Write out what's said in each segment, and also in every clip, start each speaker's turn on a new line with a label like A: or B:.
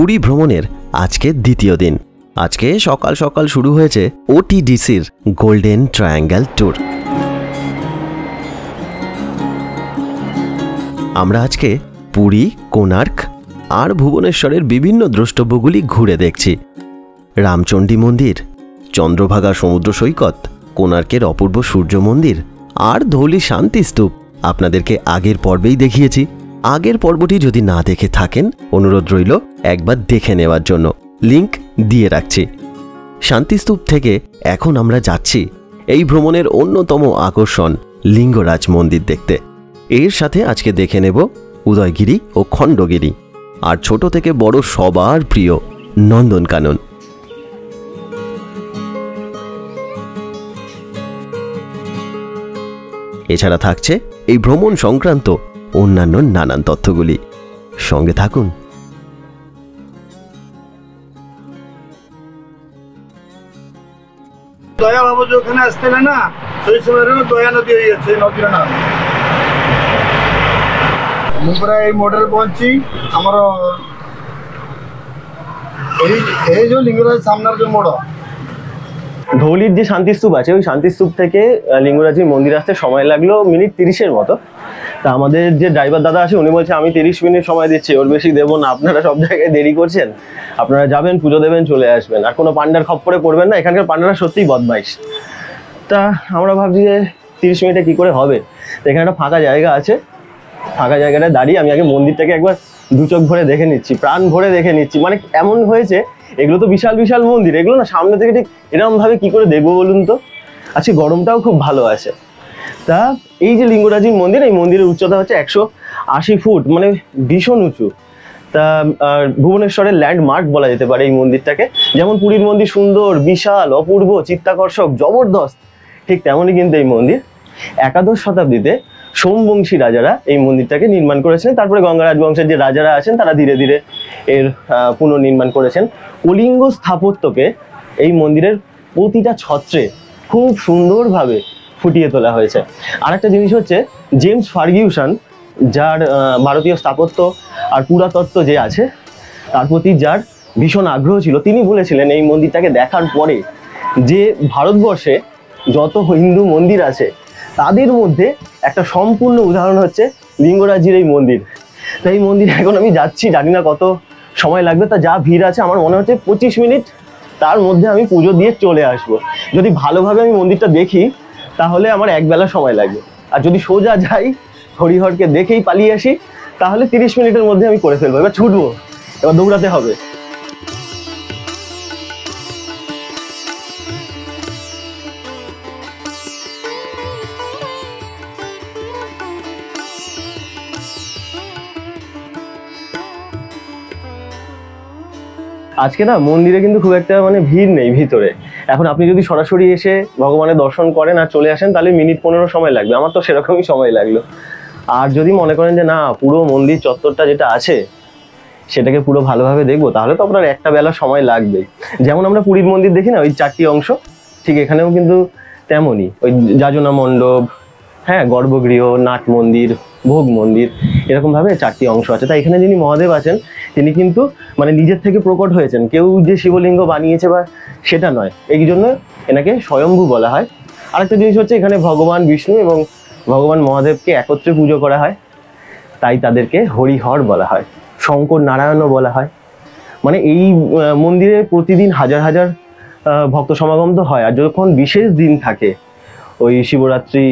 A: পুরী ভ্রমণের আজকে দ্বিতীয় দিন। আজকে সকাল সকাল শুরু হয়েছে ওটিডিসির গোল্ডেন ট্রায়াঙ্গেল ট্যুর। আমরা আজকে পুরী, কোণার্ক আর ভুবনেশ্বরের বিভিন্ন দ্রষ্টব্যগুলি ঘুরে দেখছি। রামচণ্ডী মন্দির, চন্দ্রভাগা সমুদ্র সৈকত, কোণার্কের অপূর্ব সূর্য মন্দির আর ধৌলি শান্তিস্তূপ আপনাদেরকে আগের পর্বেই দেখিয়েছি। আগের পর্বটি যদি না দেখে থাকেন অনুরোধ রইল একবার দেখে নেওয়ার জন্য, লিংক দিয়ে রাখছি। শান্তিস্তূপ থেকে এখন আমরা যাচ্ছি এই ভ্রমণের অন্যতম আকর্ষণ লিঙ্গরাজ মন্দির দেখতে। এর সাথে আজকে দেখে নেব উদয়গিরি ও খণ্ডগিরি, আর ছোট থেকে বড় সবার প্রিয় নন্দনকানন। এছাড়া থাকছে এই ভ্রমণ সংক্রান্ত অন্যান্য নানান তথ্যগুলি। সঙ্গে থাকুন।
B: দয়া বাবু যে ওখানে আসতেলে না, সেই সময় দয়া নদী হয়ে যাচ্ছে, নদীর নাম। ମୁଁ ପୁରା ଏଇ ମଡେଲ ପହଞ୍ଚି ଆମର এই যে লিঙ্গরাজ সামনের যে মোড়,
C: ধৌলির যে শান্তিস্তূপ আছে ওই শান্তিস্তূপ থেকে লিঙ্গরাজের মন্দির আসতে সময় লাগলো মিনিট 30-এর মতো। তা আমাদের যে ড্রাইভার দাদা আছে উনি বলছে আমি 30 মিনিট সময় দিচ্ছি, ওর বেশি দেবো না, আপনারা সব জায়গায় দেরি করছেন, আপনারা যাবেন পুজো দেবেন চলে আসবেন, আর কোনো পান্ডার খপ্পরে পড়বেন না। এখানকার পান্ডারা সত্যিই বদমাইশ। তা আমরা ভাবছি যে 30 মিনিটে কি করে হবে। তো এখানে একটা ফাঁকা জায়গা আছে, ফাঁকা জায়গাটা দাঁড়িয়ে আমি আগে মন্দিরটাকে একবার দু চোখ ভরে দেখে নিচ্ছি, প্রাণ ভরে দেখে নিচ্ছি। মানে এমন হয়েছে এগুলো তো বিশাল বিশাল মন্দির, এগুলো না সামনে থেকে ঠিক এরকম ভাবে কি করে দেখবো বলুন তো। আজকে গরমটাও খুব ভালো আছে। তা এই যে লিঙ্গরাজির মন্দির, এই মন্দিরের উচ্চতা হচ্ছে 180 ফুট, মানে ভীষণ উঁচু। তা ভুবনেশ্বরের ল্যান্ডমার্ক বলা যেতে পারে এই মন্দিরটাকে। যেমন পুরীর মন্দির সুন্দর, বিশাল, অপূর্ব, চিত্তাকর্ষক, জবরদস্ত, ঠিক তেমনই কিন্তু এই মন্দির। একাদশ শতাব্দীতে সোমবংশী রাজারা এই মন্দিরটাকে নির্মাণ করেছেন। তারপরে গঙ্গা রাজবংশের যে রাজারা আছেন তারা ধীরে ধীরে এর পুনর্নির্মাণ করেছেন। কলিঙ্গ স্থাপত্যকে এই মন্দিরের প্রতিটা ছত্রে খুব সুন্দরভাবে ফুটিয়ে তোলা হয়েছে। আর একটা জিনিস হচ্ছে জেমস ফার্গিউসন, যার ভারতীয় স্থাপত্য আর পুরাতত্ত্ব যে আছে তার প্রতি যার ভীষণ আগ্রহ ছিল, তিনি বলেছিলেন এই মন্দিরটাকে দেখার পরে যে ভারতবর্ষে যত হিন্দু মন্দির আছে তাদের মধ্যে একটা সম্পূর্ণ উদাহরণ হচ্ছে লিঙ্গরাজের এই মন্দির। তাই এই মন্দিরে এখন আমি যাচ্ছি, জানি না কত সময় লাগবে। তা যা ভিড় আছে আমার মনে হচ্ছে 25 মিনিট, তার মধ্যে আমি পুজো দিয়ে চলে আসবো। যদি ভালোভাবে আমি মন্দিরটা দেখি তাহলে আমার একবেলা সময় লাগবে, আর যদি সোজা যাই হরিহরকে দেখেই পালিয়ে আসি তাহলে 30 মিনিটের মধ্যে আমি করে ফেলবো। এবার ছুটবো, এবার দৌড়াতে হবে। আজকে না মন্দিরে কিন্তু খুব একটা মানে ভিড় নেই ভিতরে। এখন আপনি যদি সরাসরি এসে ভগবানের দর্শন করেন আর চলে আসেন তাহলে মিনিট 15 সময় লাগবে, আমার তো সেরকমই সময় লাগলো। আর যদি মনে করেন যে না পুরো মন্দির চত্বরটা যেটা আছে সেটাকে পুরো ভালোভাবে দেখবো তাহলে তো আপনার একটা বেলা সময় লাগবে। যেমন আমরা পুরীর মন্দির দেখি না ওই 4টি অংশ, ঠিক এখানেও কিন্তু তেমনই ওই যাজনা মণ্ডপ, হ্যাঁ, গর্ভগৃহ, নাট মন্দির, ভোগ মন্দির, এরকম ভাবে 4টি অংশ আছে। তাই এখানে যিনি মহাদেব আছেন তিনি কিন্তু মানে নিজের থেকে প্রকট হয়েছেন, কেউ যে শিবলিঙ্গ বানিয়েছে বা সেটা নয়, এই জন্য এনাকে স্বয়ম্ভু বলা হয়। আরেকটা জিনিস হচ্ছে এখানে ভগবান বিষ্ণু এবং ভগবান মহাদেবকে একত্রে পুজো করা হয়, তাই তাদেরকে হরিহর বলা হয়, শঙ্কর নারায়ণও বলা হয়। মানে এই মন্দিরে প্রতিদিন হাজার হাজার ভক্ত সমাগম তো হয়, আর যখন বিশেষ দিন থাকে ওই শিবরাত্রি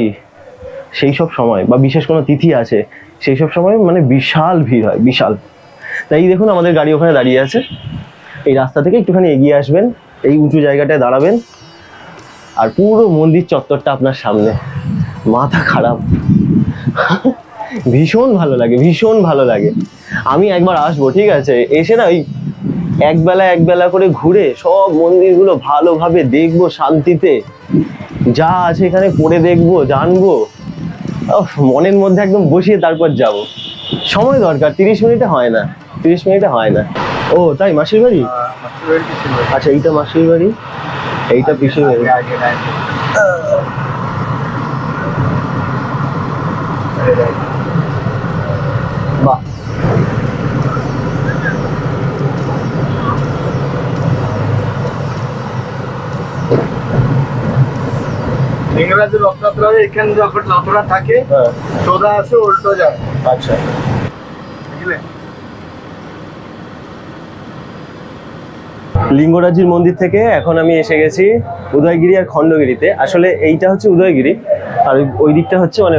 C: সেই সব সময় বা বিশেষ কোনো তিথি আছে সেই সব সময় মানে বিশাল ভিড় হয়, বিশাল। তাই দেখুন আমাদের গাড়ি ওখানে দাঁড়িয়ে আছে, এই রাস্তা থেকে একটুখানি এগিয়ে আসবেন, এই উঁচু জায়গাটায় দাঁড়াবেন আর পুরো মন্দির চত্বরটা আপনার সামনে। মাথা খারাপ, ভীষণ ভালো লাগে, ভীষণ ভালো লাগে। আমি একবার আসবো, ঠিক আছে, এসে না ওই একবেলা করে ঘুরে সব মন্দিরগুলো ভালোভাবে দেখবো, শান্তিতে যা আছে এখানে পড়ে দেখবো, জানবো, মনের মধ্যে একদম বসিয়ে তারপর যাব। সময় দরকার, 30 মিনিটে হয় না, 30 মিনিটে হয় না। ও তাই, মাসির বাড়ি? আচ্ছা এইটা মাসির বাড়ি, এইটা পিসির বাড়ি। বাহ,
B: লিঙ্গরাজের রথযাত্রা এখানে যখন রথরা থাকে সোজা আসে উল্টো যায়।
C: আচ্ছা,
B: বুঝলে?
C: লিঙ্গরাজির মন্দির থেকে এখন আমি এসে গেছি উদয়গিরি আর খণ্ডগিরিতে। আসলে এইটা হচ্ছে উদয়গিরি আর ওই দিকটা হচ্ছে মানে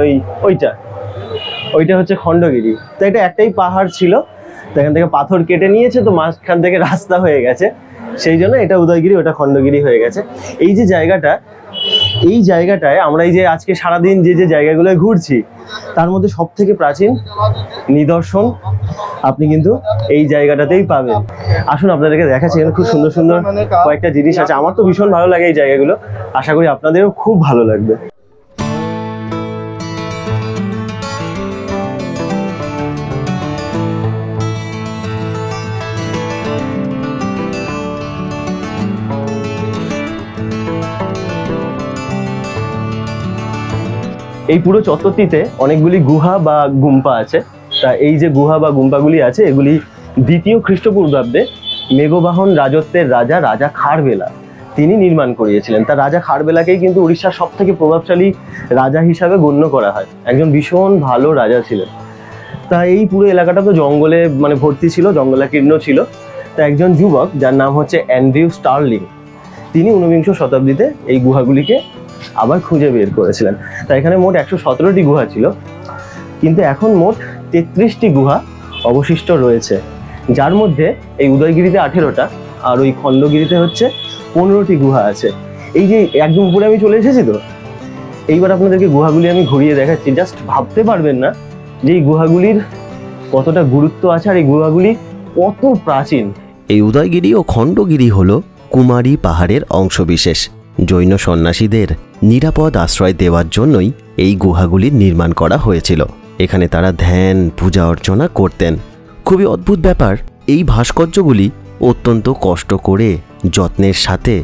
C: ওইটা হচ্ছে খণ্ডগিরি। তো এটা একটাই পাহাড় ছিল, তো এখান থেকে পাথর কেটে নিয়েছে, তো মাঝখান থেকে রাস্তা হয়ে গেছে, সেই জন্য এটা উদয়গিরি ওটা খণ্ডগিরি হয়ে গেছে। এই যে জায়গাটা, এই জায়গাটায় আমরা এই যে আজকে সারাদিন যে জায়গাগুলো ঘুরছি তার মধ্যে সব থেকে প্রাচীন নিদর্শন আপনি কিন্তু এই জায়গাটাতেই পাবেন। আসুন আপনাদেরকে দেখাচ্ছি, এখানে খুব সুন্দর সুন্দর কয়েকটা জিনিস আছে। আমার তো ভীষণ ভালো লাগে এই জায়গাগুলো, আশা করি আপনাদেরও খুব ভালো লাগবে। এই পুরো চত্বরটিতে অনেকগুলি গুহা বা গুম্পা আছে। তা এই যে গুহা বা গুম্পাগুলি আছে, এগুলি দ্বিতীয় খ্রিস্টপূর্বাব্দে মেঘবাহন রাজত্বের রাজা খারবেলা তিনি নির্মাণ করিয়েছিলেন। তা রাজা খারবেলাকেই কিন্তু উড়িষ্যার সব থেকে প্রভাবশালী রাজা হিসাবে গণ্য করা হয়, একজন ভীষণ ভালো রাজা ছিলেন। তা এই পুরো এলাকাটা তো জঙ্গলে মানে ভর্তি ছিল, জঙ্গলাকীর্ণ ছিল। তা একজন যুবক যার নাম হচ্ছে অ্যান্ড্রিউ স্টার্লিং, তিনি ঊনবিংশ শতাব্দীতে এই গুহাগুলিকে আবার খুঁজে বের করেছিলেন। তা এখানে মোট 117টি গুহা ছিল, কিন্তু এখন মোট 33টি গুহা অবশিষ্ট রয়েছে, যার মধ্যে এই উদয়গিরিতে 18টা আর ওই খণ্ডগিরিতে হচ্ছে 15টি গুহা আছে। এই যে একদম উপরে আমি চলে এসেছি, তো এইবার আপনাদেরকে গুহাগুলি আমি ঘুরিয়ে দেখাচ্ছি। জাস্ট ভাবতে পারবেন না যে এই গুহাগুলির কতটা গুরুত্ব আছে আর এই গুহাগুলি কত প্রাচীন।
A: এই উদয়গিরি ও খণ্ডগিরি হল কুমারী পাহাড়ের অংশবিশেষ। জৈন সন্ন্যাসীদের নিরাপদ আশ্রয় দেওয়ার জন্যই এই গুহাগুলির নির্মাণ করা হয়েছিল। এখানে তারা ধ্যান পূজা অর্চনা করতেন। খুবই অদ্ভুত ব্যাপার, এই ভাস্কর্যগুলি অত্যন্ত কষ্ট করে যত্নের সাথে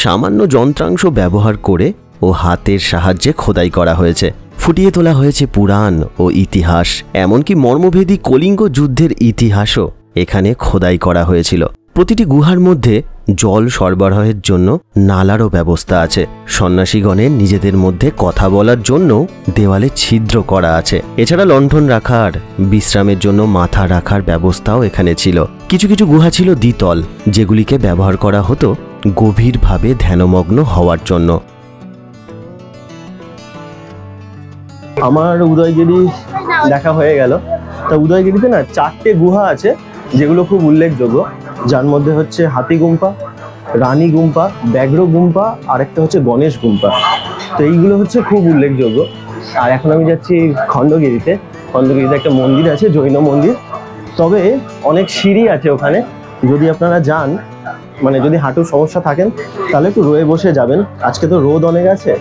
A: সামান্য যন্ত্রাংশ ব্যবহার করে ও হাতের সাহায্যে খোদাই করা হয়েছে। ফুটিয়ে তোলা হয়েছে পুরাণ ও ইতিহাস, এমনকি মর্মভেদী কলিঙ্গ যুদ্ধের ইতিহাসও এখানে খোদাই করা হয়েছিল। প্রতিটি গুহার মধ্যে জল সরবরাহের জন্য নালারও ব্যবস্থা আছে। সন্ন্যাসীগণের নিজেদের মধ্যে কথা বলার জন্য দেওয়ালে ছিদ্র করা আছে। এছাড়া লণ্ঠন রাখার, বিশ্রামের জন্য মাথা রাখার ব্যবস্থাও এখানে ছিল। কিছু কিছু গুহা ছিল দ্বিতল, যেগুলিকে ব্যবহার করা হতো গভীরভাবে ধ্যানমগ্ন হওয়ার জন্য।
C: আমার উদয়গিরি দেখা হয়ে গেল। তা উদয়গিরিতে না 4টে গুহা আছে যেগুলো খুব উল্লেখযোগ্য, যার মধ্যে হচ্ছে হাতি গুম্পা, রানী গুম্পা, ব্যাঘ্র গুম্পা আর একটা হচ্ছে গণেশ গুম্পা। তো এইগুলো হচ্ছে খুব উল্লেখযোগ্য। আর এখন আমি যাচ্ছি খণ্ডগিরিতে। খণ্ডগিরিতে একটা মন্দির আছে, জৈন মন্দির, তবে অনেক সিঁড়ি আছে ওখানে। যদি আপনারা যান, মানে যদি হাঁটুর সমস্যা থাকেন তাহলে একটু রয়ে বসে যাবেন, আজকে তো রোদ অনেক আছে।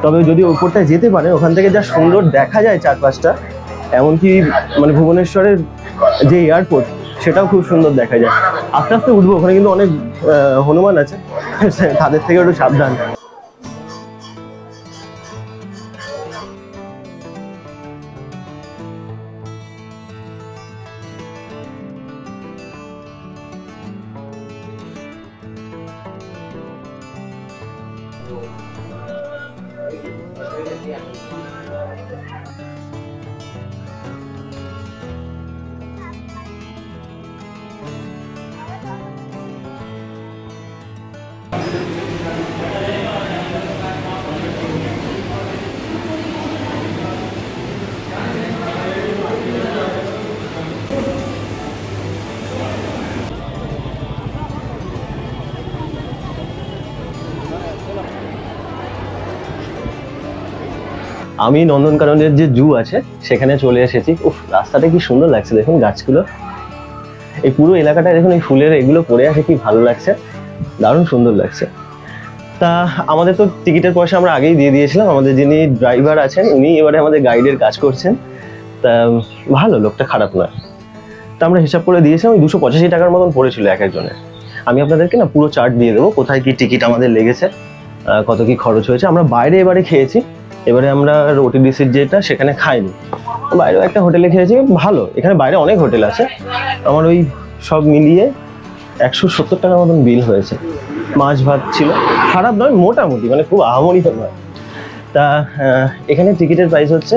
C: তবে যদি ওপরটায় যেতে পারেন, ওখান থেকে যা সুন্দর দেখা যায় চারপাশটা, এমনকি মানে ভুবনেশ্বরের যে এয়ারপোর্ট সেটাও খুব সুন্দর দেখা যায়। আস্তে আস্তে উঠবো, ওখানে কিন্তু অনেক হনুমান আছে, তাদের থেকে একটু সাবধান। আমি নন্দনকাননের যে জু আছে সেখানে চলে এসেছি। উফ, রাস্তাটা কি সুন্দর লাগছে, দেখুন গাছগুলো, এই পুরো এলাকাটা দেখুন, এই ফুলের এগুলো পড়ে আছে, কি ভালো লাগছে, দারুণ সুন্দর লাগছে। তা আমাদের তো টিকিটের পয়সা আমরা আগেই দিয়ে দিয়েছিলাম, আমাদের যিনি ড্রাইভার আছেন উনি এবারে আমাদের গাইডের কাজ করছেন। তা ভালো, লোকটা খারাপ নয়। তা আমরা হিসাব করে দিয়েছিলাম, 285 টাকার মতন পড়েছিল এক একজনের। আমি আপনাদেরকে না পুরো চার্ট দিয়ে দেবো, কোথায় কি টিকিট আমাদের লেগেছে, কত কি খরচ হয়েছে। আমরা বাইরে এবারে খেয়েছি, এবারে আমরা ওটিডিসির যেটা সেখানে খাইনি, বাইরেও একটা হোটেলে খেয়েছি, ভালো। এখানে বাইরে অনেক হোটেল আছে, আমার ওই সব মিলিয়ে 170 টাকার মতন বিল হয়েছে। মাছ ভাত ছিল, খারাপ নয়, মোটামুটি, মানে খুব আহামরি নয়। তা তা এখানে টিকিটের প্রাইস হচ্ছে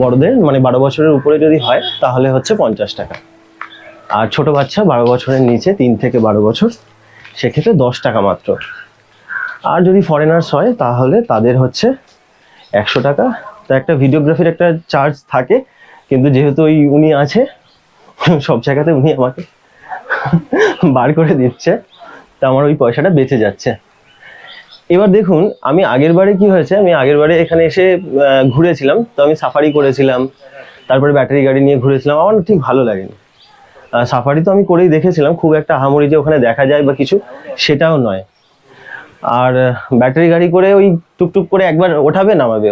C: বড়দের মানে 12 বছরের উপরে যদি হয় তাহলে হচ্ছে 50 টাকা, আর ছোট বাচ্চা 12 বছরের নিচে 3 থেকে 12 বছর সেক্ষেত্রে 10 টাকা মাত্র। আর যদি ফরেনার্স হয় তাহলে তাদের হচ্ছে 100 টাকা। তা একটা ভিডিওগ্রাফির একটা চার্জ থাকে, কিন্তু যেহেতু উনি আছে সব জায়গাতে, উনি আমাকে বার করে দিচ্ছে, তা আমার ওই পয়সাটা বেঁচে যাচ্ছে। এবার দেখুন, আমি আগের বারে কি হয়েছে, আমি আগের বারে এখানে এসে ঘুরেছিলাম, তো আমি সাফারি করেছিলাম, তারপরে ব্যাটারি গাড়ি নিয়ে ঘুরেছিলাম, আমার ঠিক ভালো লাগেনি। সাফারি তো আমি করেই দেখেছিলাম, খুব একটা আহামরি যে ওখানে দেখা যায় বা কিছু সেটাও নয়। আর ব্যাটারি গাড়ি করে ওই টুকটুক করে একবার ওঠাবে নামাবে,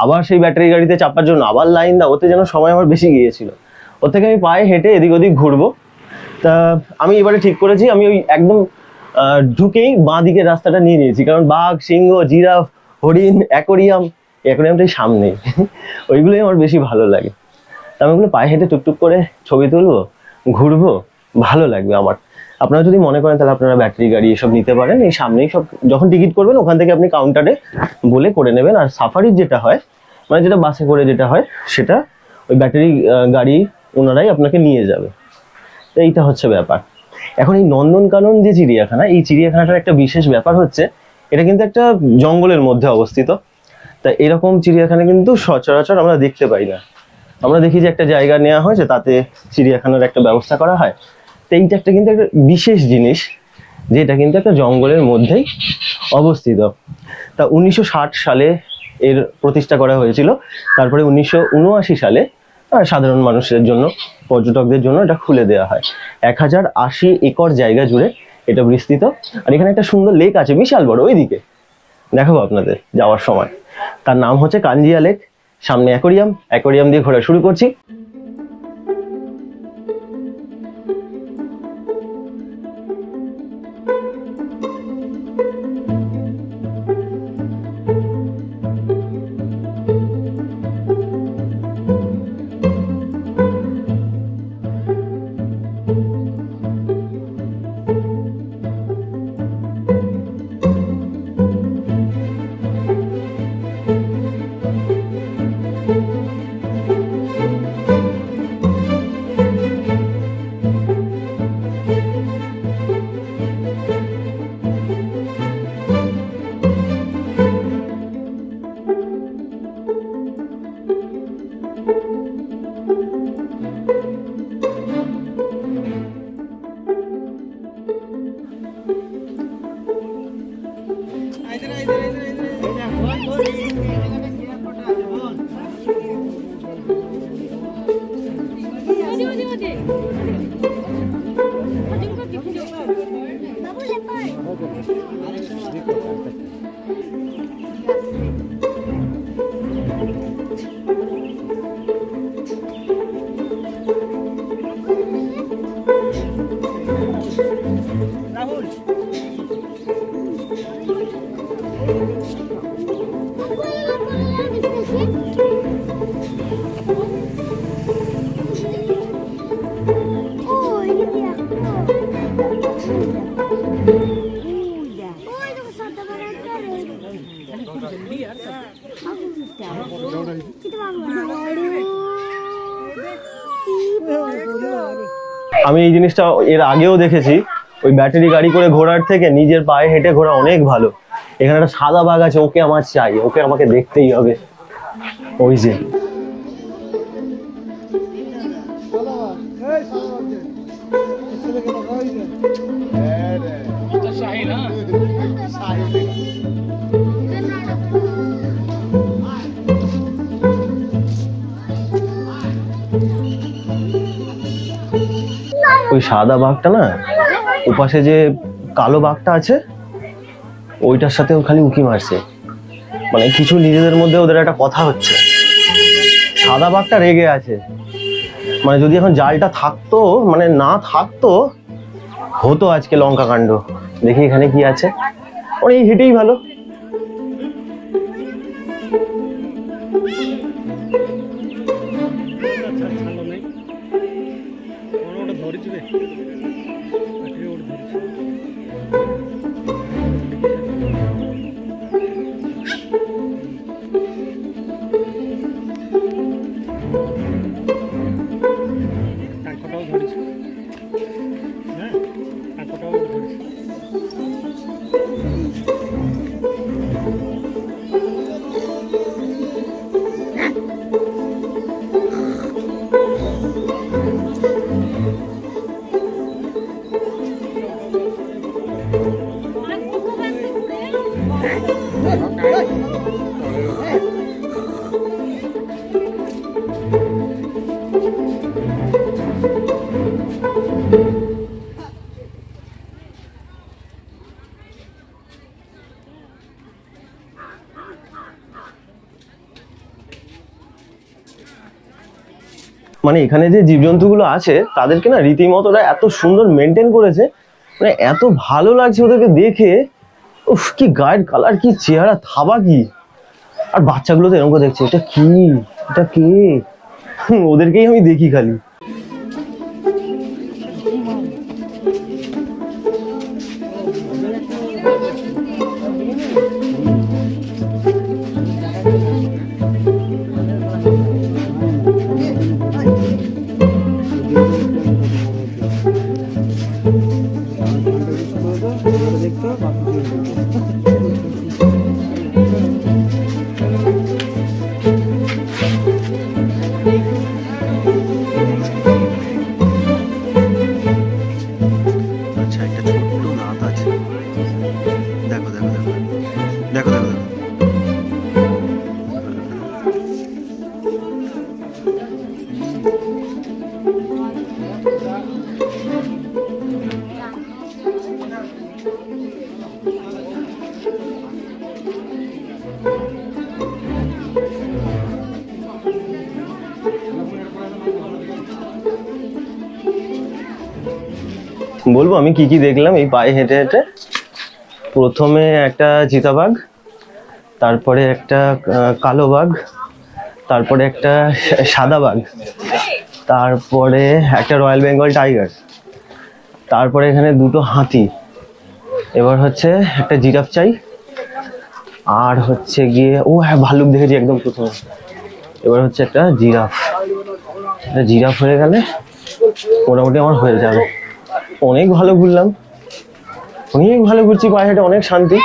C: আবার সেই ব্যাটারি গাড়িতে চাপার জন্য আবার লাইন দাও, ওতে যেন সময় আমার বেশি গিয়েছিল। ওর থেকে আমি পায়ে হেঁটে এদিক ওদিক ঘুরবো। তা আমি এবারে ঠিক করেছি, আমি ওই একদম ঢুকেই বাঁ দিকের রাস্তাটা নিয়ে নিয়েছি, কারণ বাঘ, সিংহ, জিরাফ, হরিণ, অ্যাকোরিয়ামটাই সামনেই, ওইগুলোই আমার বেশি ভালো লাগে। তা আমি ওগুলো পায়ে হেঁটে টুকটুক করে ছবি তুলবো, ঘুরবো, ভালো লাগবে আমার। আপনারা যদি মনে করেন তাহলে আপনারা ব্যাটারি গাড়ি এসব নিতে পারেন, এই সামনেই সব, যখন টিকিট করবেন ওখান থেকে আপনি কাউন্টারে বলে করে নেবেন। আর সাফারির যেটা হয়, মানে যেটা বাসে করে যেটা হয়, সেটা ওই ব্যাটারি গাড়ি ওনারাই আপনাকে নিয়ে যাবে। তো এইটা হচ্ছে ব্যাপার। এখন এই নন্দনকানন যে চিড়িয়াখানা, এই চিড়িয়াখানাটার একটা বিশেষ ব্যাপার হচ্ছে, এটা কিন্তু একটা জঙ্গলের মধ্যে অবস্থিত। তা এরকম চিড়িয়াখানা কিন্তু সচরাচর আমরা দেখতে পাই না। আমরা দেখি যে একটা জায়গা নেওয়া হয়েছে, তাতে চিড়িয়াখানার একটা ব্যবস্থা করা হয়। তো এইটা একটা কিন্তু একটা বিশেষ জিনিস, যেটা কিন্তু একটা জঙ্গলের মধ্যেই অবস্থিত। তা 1960 সালে এর প্রতিষ্ঠা করা হয়েছিল। তারপরে 1979 সালে সাধারণ মানুষের জন্য, পর্যটকদের জন্য এটা খুলে দেওয়া হয়। 1080 একর জায়গা জুড়ে এটা বিস্তৃত। আর এখানে একটা সুন্দর লেক আছে, বিশাল বড়, ওইদিকে দেখাবো আপনাদের যাওয়ার সময়। তার নাম হচ্ছে কাঞ্জিয়া লেক। সামনে অ্যাকোরিয়াম দিয়ে ঘোরা শুরু করছি। আমি এই জিনিসটা এর আগেও দেখেছি, ওই ব্যাটারি গাড়ি করে ঘোরার থেকে নিজের পায়ে হেঁটে ঘোরা অনেক ভালো। এখানে একটা সাদা বাঘ আছে, ওকে আমার চাই, ওকে আমাকে দেখতেই হবে। ওই যে ওই সাদা বাঘটা না, ওপাশে যে কালো বাঘটা আছে ওইটার সাথেও খালি উঁকি মারছে, মানে কিছু নিজেদের মধ্যে ওদের একটা কথা হচ্ছে। সাদা বাঘটা রেগে আছে, মানে যদি এখন জালটা থাকতো, মানে না থাকতো, হতো আজকে লঙ্কা কাণ্ড। দেখি এখানে কি আছে, ওই হেঁটেই ভালো। মানে এখানে যে জীবজন্তুগুলো আছে তাদেরকে না রীতিমতো ওরা এত সুন্দর মেনটেন করেছে, মানে এত ভালো লাগছে ওদেরকে দেখে। উফ, কি গায়ের কালার, কি চেহারা, থাবা কি। আর বাচ্চাগুলো তো এরকম করে দেখছে, এটা কি, এটা কে। ওদেরকেই আমি দেখি খালি।
A: আচ্ছা, একটা ছোট্ট নাত আছে, দেখো দেখো দেখো দেখো দেখো দেখো।
C: বলবো আমি কি কি দেখলাম এই পায়ে হেঁটে হেঁটে। প্রথমে একটা চিতাবাঘ, তারপরে একটা কালো বাঘ, তারপরে একটা সাদা বাঘ, তারপরে একটা রয়্যাল বেঙ্গল টাইগার, তারপরে এখানে দুটো হাতি, এবার হচ্ছে একটা জিরাফ চাই, আর হচ্ছে গিয়ে ও হ্যাঁ ভাল্লুক দেখেছি একদম প্রথমে। এবার হচ্ছে একটা জিরাফ, জিরাফ হয়ে গেলে মোটামুটি আমার হয়ে যাবে। অনেক ভালো ঘুরলাম, অনেক ভালো ঘুরছি, পায়ে হেঁটে অনেক শান্তি।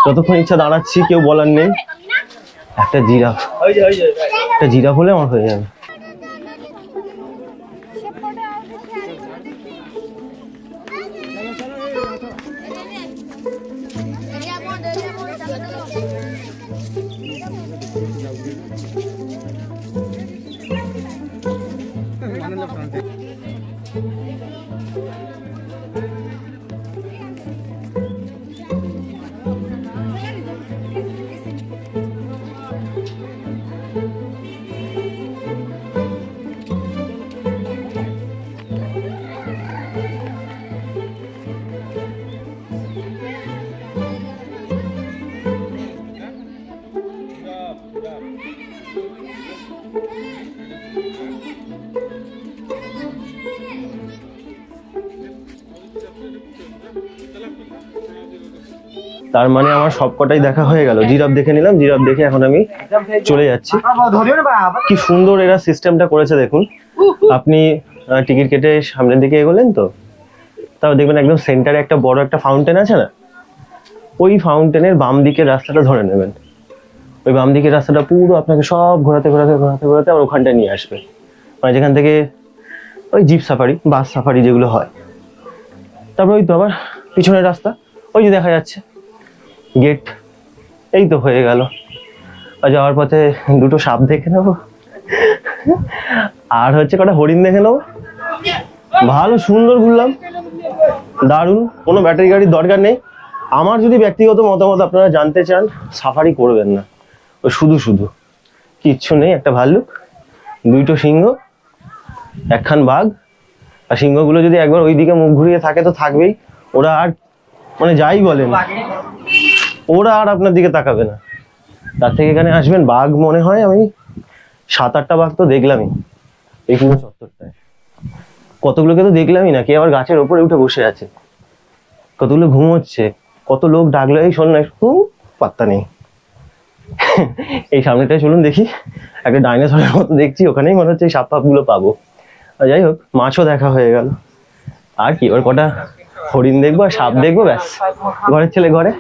C: যতক্ষণ ইচ্ছা দাঁড়াচ্ছি, কেউ বলার নেই। একটা জিরাফ হলে আমার হয়ে যাবে। তার মানে আমার সবকটাই দেখা হয়ে গেল। জিরাফ দেখে নিলাম, জিরাফ দেখে এখন আমি চলে যাচ্ছি। কি সুন্দর এরা সিস্টেমটা করেছে দেখুন। আপনি টিকিট কেটে সামনের দিকে এগোলেন তো, তাও দেখবেন একদম সেন্টারে একটা বড় একটা ফাউন্টেন আছে না, ওই ফাউন্টেনের বাম দিকের রাস্তাটা ধরে নেবেন। ওই বাম দিকের রাস্তাটা পুরো আপনাকে সব ঘোরাতে ঘোরাতে ঘোরাতে ঘোরাতে আমার ওখানটা নিয়ে আসবে। মানে যেখান থেকে ওই জিপ সাফারি, বাস সাফারি যেগুলো হয়। তারপর ওই তো আবার পিছনের রাস্তা, ওই যে দেখা যাচ্ছে গেট, এই তো হয়ে গেল। আর যাওয়ার পথে দুটো সাপ দেখে নেবো, আর হচ্ছে কটা হরিণ দেখে নেবো। ভালো সুন্দর ঘুরলাম, দারুণ। কোনো ব্যাটারি গাড়ির দরকার নেই। আমার যদি ব্যক্তিগত মতামত আপনারা জানতে চান, সাফারি করবেন না। ওই শুধু শুধু কিচ্ছু নেই, একটা ভাল্লুক, দুইটো সিংহ, একখান বাঘ। আর সিংহগুলো যদি একবার ওইদিকে মুখ ঘুরিয়ে থাকে তো থাকবেই, ওরা আর মানে যাই বলেন ওরা আর আপনার দিকে তাকাবে না। তার থেকে এখানে আসবেন, বাঘ মনে হয় আমি 7-8টা বাঘ তো দেখলামই এই পুরো চত্বরটায়। কতগুলোকে তো দেখলামই না, কে আবার গাছের ওপরে উঠে বসে আছে, কতগুলো ঘুমোচ্ছে, কত লোক ডাকলো এই শোন না, পাত্তা নেই। এই সামনেটায় চলুন দেখি, একটা ডাইনোসরের মতো দেখছি, ওখানেই মনে হচ্ছে এই সাপ ফাপ গুলো পাবো। যাই হোক, মাছও দেখা হয়ে গেল। আর কি, এবার কটা হরিণ দেখবো আর সাপ দেখবো, ব্যাস ঘরের ছেলে ঘরে।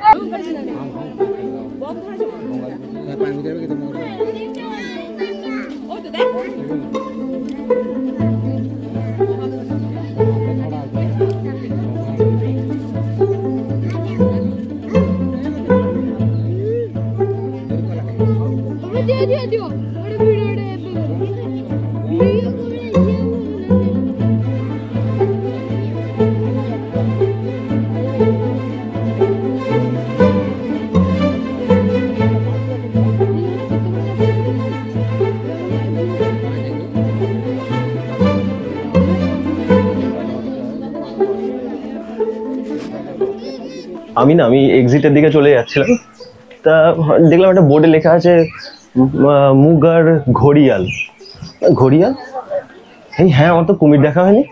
C: আমি এক্সিটের দিকে চলে যাচ্ছিলাম, তা দেখলাম একটা বোর্ডে লেখা আছে মুগার ঘড়িয়াল। ঘড়িয়াল? এই হ্যাঁ, আমার তো কুমির দেখা হয়নি।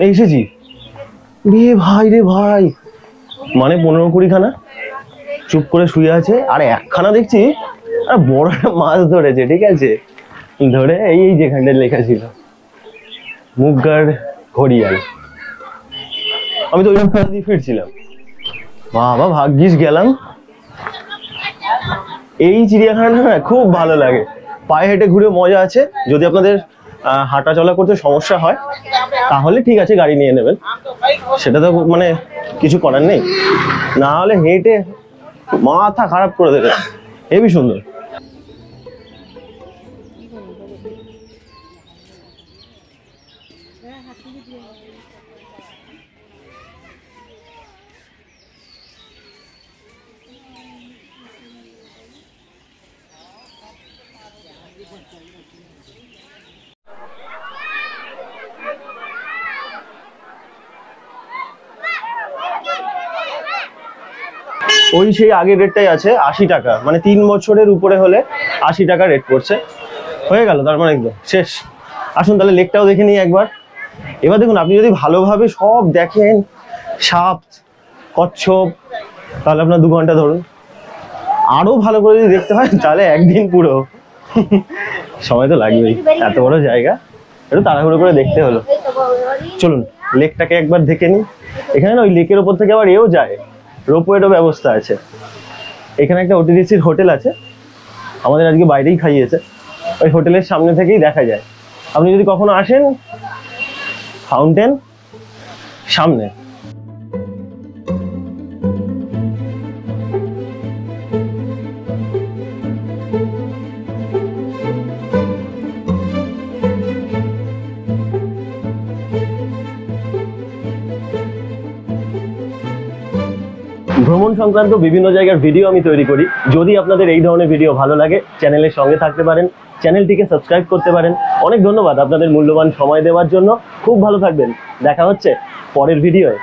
C: এই এসেছি রে ভাই, রে ভাই, মানে 15-20 খানা চুপ করে শুয়ে আছে, আর একখানা দেখছি আর বড় একটা মাছ ধরেছে, ঠিক আছে, ধরে এই যেখানটা লেখা ছিল মুগার ঘড়িয়াল। আমি তো ওই রাস্তা দিয়ে ফিরছিলাম, বাবা ভাগ্যিস গেলাম। এই চিড়িয়াখানাটা না খুব ভালো লাগে, পায়ে হেঁটে ঘুরে মজা আছে। যদি আপনাদের হাঁটা চলা করতে সমস্যা হয় তাহলে ঠিক আছে, গাড়ি নিয়ে নেবেন, সেটা তো মানে কিছু করার নেই, না হলে হেঁটে মাথা খারাপ করে দেবে। হেবি সুন্দর। ওই সেই আগের রেটটাই আছে, 80 টাকা, মানে 3 বছরের উপরে হলে 80 টাকা রেট পড়ছে। হয়ে গেল, তার মানে একদম শেষ। আসুন তাহলে লেকটাও দেখে নিই একবার। এবার দেখুন, আপনি যদি ভালোভাবে সব দেখেন, সাপ, কচ্ছপ, তাহলে আপনার 2 ঘন্টা ধরুন। আরো ভালো করে যদি দেখতে হয় তাহলে একদিন পুরো। সময় তো লাগবেই, এত বড় জায়গা, একটু তাড়াহুড়ো করে দেখতে হলো। চলুন লেকটাকে একবার দেখে নিই। এখানে না ওই লেকের ওপর থেকে আবার এও যায়, রোপওয়েরও ব্যবস্থা আছে। এখানে একটা ওটিডিসির হোটেল আছে, আমাদের আজকে বাইরেই খাইয়েছে, ওই হোটেলের সামনে থেকেই দেখা যায়। আপনি যদি কখনো আসেন, ফাউন্টেন সামনে। ভ্রমণ সংক্রান্ত বিভিন্ন জায়গার ভিডিও আমি তৈরি করি। যদি আপনাদের এই ধরনের ভিডিও ভালো লাগে, চ্যানেলের সঙ্গে থাকতে পারেন, চ্যানেলটিকে সাবস্ক্রাইব করতে পারেন। অনেক ধন্যবাদ আপনাদের মূল্যবান সময় দেওয়ার জন্য। খুব ভালো থাকবেন, দেখা হচ্ছে পরের ভিডিওয়।